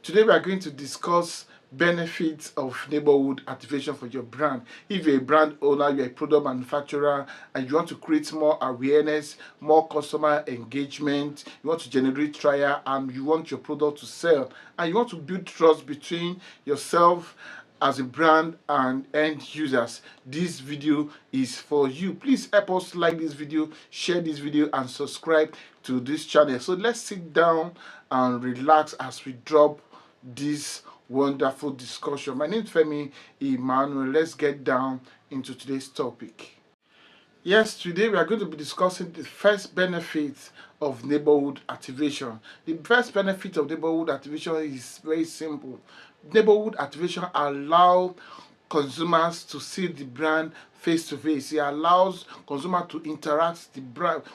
Today we are going to discuss benefits of neighborhood activation for your brand. If you're a brand owner, you're a product manufacturer, and you want to create more awareness, more customer engagement, you want to generate trial, and you want your product to sell, and you want to build trust between yourself as a brand and end users, this video is for you. Please help us like this video, share this video, and subscribe to this channel. So let's sit down and relax as we drop this wonderful discussion. My name is Femi Emmanuel. Let's get down into today's topic. Yes, today we are going to be discussing the first benefit of neighborhood activation. The first benefit of neighborhood activation is very simple. Neighborhood activation allows consumers to see the brand face to face. It allows consumers to interact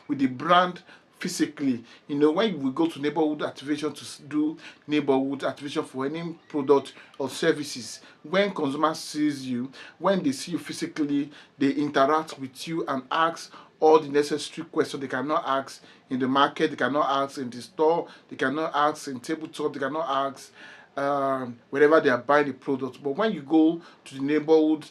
with the brand physically. When we go to neighborhood activation to do neighborhood activation for any product or services, when consumers sees you, when they see you physically, they interact with you and ask all the necessary questions they cannot ask in the market, they cannot ask in the store, they cannot ask in tabletop, they cannot ask wherever they are buying the product. But when you go to the neighborhood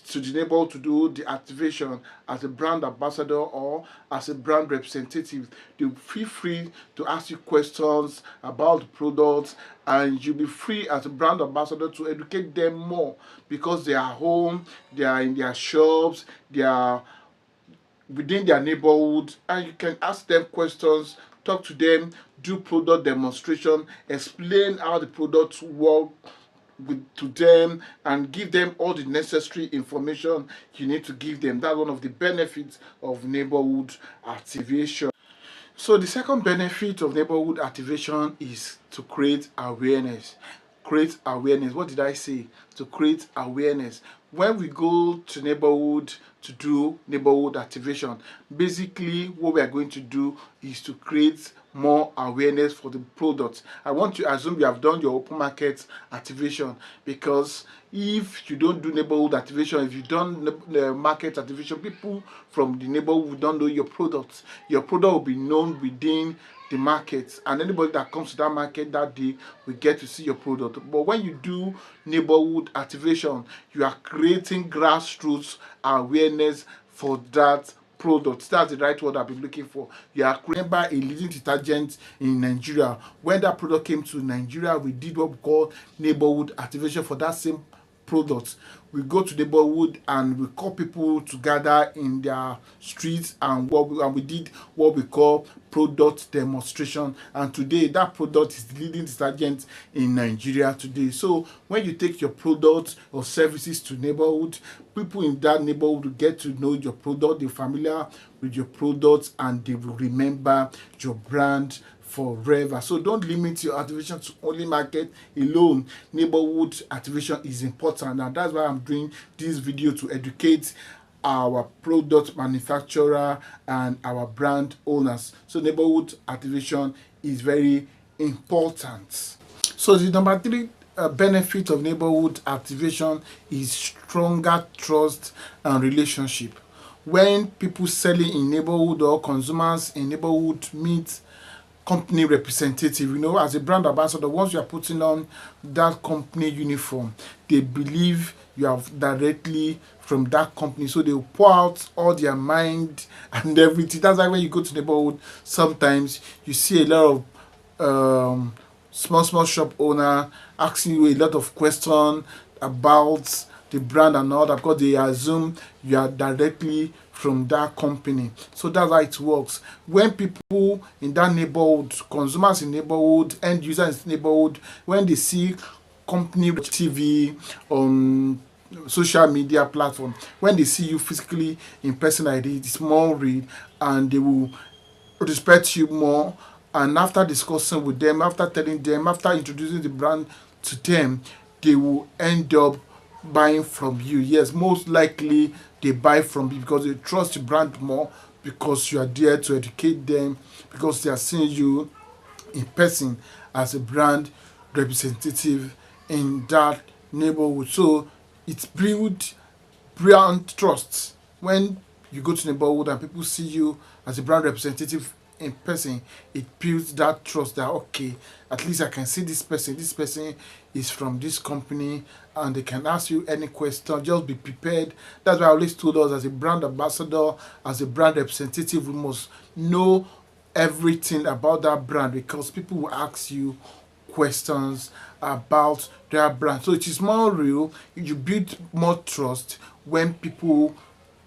to do the activation as a brand ambassador or as a brand representative, they feel free to ask you questions about the products, and you'll be free as a brand ambassador to educate them more, because they are home, they are in their shops, they are within their neighborhood, and you can ask them questions, talk to them, do product demonstration, explain how the products work to them, and give them all the necessary information you need to give them. That's one of the benefits of neighborhood activation. So the second benefit of neighborhood activation is to create awareness. Create awareness. What did I say? To create awareness. When we go to neighborhood to do neighborhood activation, basically what we are going to do is to create more awareness for the product. I want to assume you have done your open market activation, because if you don't do neighborhood activation, if you don't the market activation, people from the neighborhood don't know your product. Your product will be known within the market, and anybody that comes to that market that day will get to see your product. But when you do neighborhood activation, you are creating grassroots awareness for that product. That's the right word I've been looking for. You are remember a leading detergent in Nigeria. When that product came to Nigeria, we did what we call neighborhood activation for that same product. We go to neighborhood and we call people to gather in their streets, and we did what we call product demonstration. And today that product is the leading detergent in Nigeria today. So when you take your products or services to neighborhood, people in that neighborhood will get to know your product, they're familiar with your products, and they will remember your brand forever. So don't limit your activation to only market alone. Neighborhood activation is important, and that's why I'm doing this video, to educate our product manufacturer and our brand owners. So neighborhood activation is very important. So the number three benefit of neighborhood activation is stronger trust and relationship. When people selling in neighborhood or consumers in neighborhood meet company representative, as a brand ambassador, once you are putting on that company uniform, they believe you are directly from that company, so they will pour out all their mind and everything. That's why when you go to neighborhood, sometimes you see a lot of small shop owner asking you a lot of questions about the brand and all that, because they assume you are directly from that company. So that's how it works. When people in that neighborhood, consumers in neighborhood, end users in neighborhood, when they see company TV on social media platform, when they see you physically in person like this, it's more real, and they will respect you more. And after discussing with them, after telling them, after introducing the brand to them, they will end up buying from you. Yes, most likely they buy from you because they trust the brand more, because you are there to educate them, because they are seeing you in person as a brand representative in that neighborhood. So it's build brand trust when you go to neighborhood and people see you as a brand representative in person, it builds that trust that okay, at least I can see this person. This person is from this company, and they can ask you any question. Just be prepared. That's why I always told us, as a brand ambassador, as a brand representative, we must know everything about that brand, because people will ask you questions about their brand. So it is more real. You build more trust when people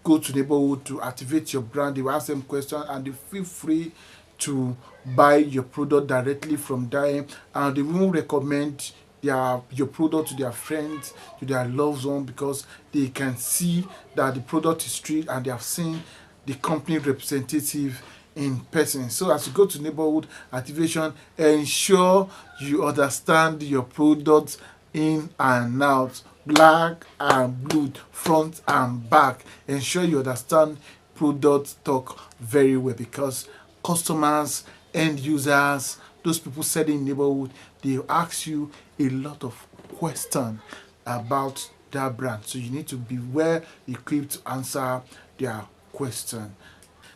go to neighborhood to activate your brand. They will ask them questions, and they feel free to buy your product directly from them, and they will recommend your product to their friends, to their loved one, because they can see that the product is true and they have seen the company representative in person. So as you go to neighborhood activation, ensure you understand your product in and out, black and blue, front and back. Ensure you understand product talk very well, because customers, end users, those people selling neighborhood, they ask you a lot of questions about that brand. So you need to be well equipped to answer their question.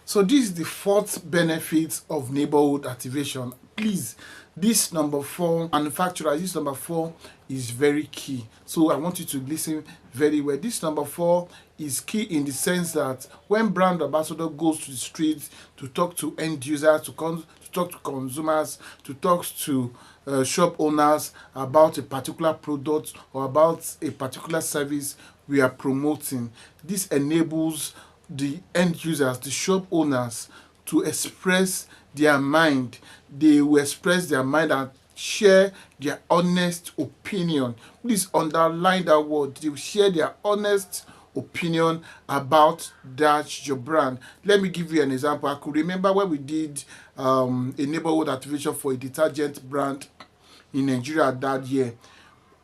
So this is the fourth benefit of neighborhood activation. Please, this number four, manufacturers, this number four is very key. So I want you to listen very well. This number four is key in the sense that when brand ambassador goes to the streets to talk to end users, to talk to consumers, to talk to shop owners about a particular product or about a particular service we are promoting, this enables the end users, the shop owners, to express their mind. They will express their mind and share their honest opinion. Please underline that word. They will share their honest opinion about that your brand. Let me give you an example. I could remember when we did a neighborhood activation for a detergent brand in Nigeria that year.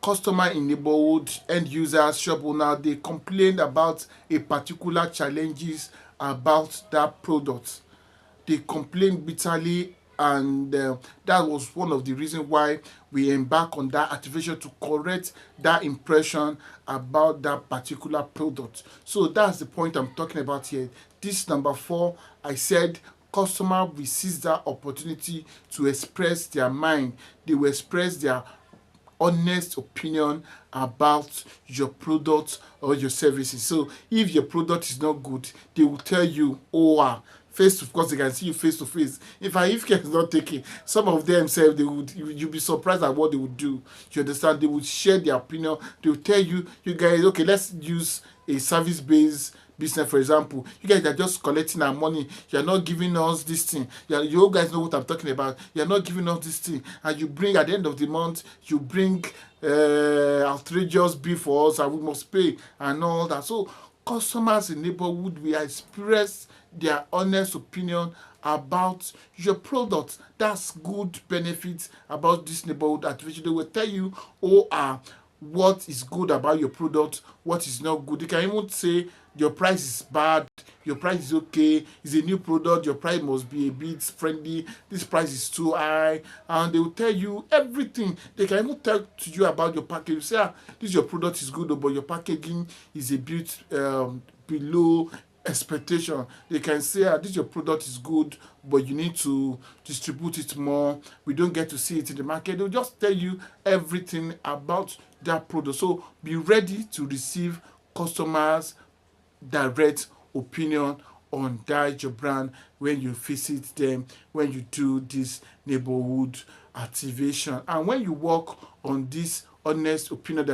Customer in neighborhood, end users, shop owner, they complained about a particular challenges about that product. They complained bitterly, and that was one of the reasons why we embarked on that activation, to correct that impression about that particular product. So that's the point I'm talking about here. This number four, I said customer will seize that opportunity to express their mind. They will express their honest opinion about your product or your services. So if your product is not good, they will tell you, oh, face to, of course they can see you face to face. If care is not taken, some of them say they would, you'll be surprised at what they would do. You understand? They would share their opinion. They will tell you, you guys, okay, let's use a service based business. For example, you guys are just collecting our money, you're not giving us this thing. You guys know what I'm talking about. You're not giving us this thing, and you bring, at the end of the month, you bring outrageous bill for us, and we must pay and all that. So customers in neighborhood will express their honest opinion about your product. That's good benefits about this neighborhood activation. They will tell you, what is good about your product, what is not good. They can even say your price is bad, your price is okay, it's a new product, your price must be a bit friendly, this price is too high, and they will tell you everything. They can even tell to you about your package. You say, this your product is good, but your packaging is a bit below expectation. They can say, this your product is good, but you need to distribute it more, we don't get to see it in the market. They'll just tell you everything about that product. So be ready to receive customers direct opinion on that your brand when you visit them, when you do this neighborhood activation, and when you work on this honest opinion that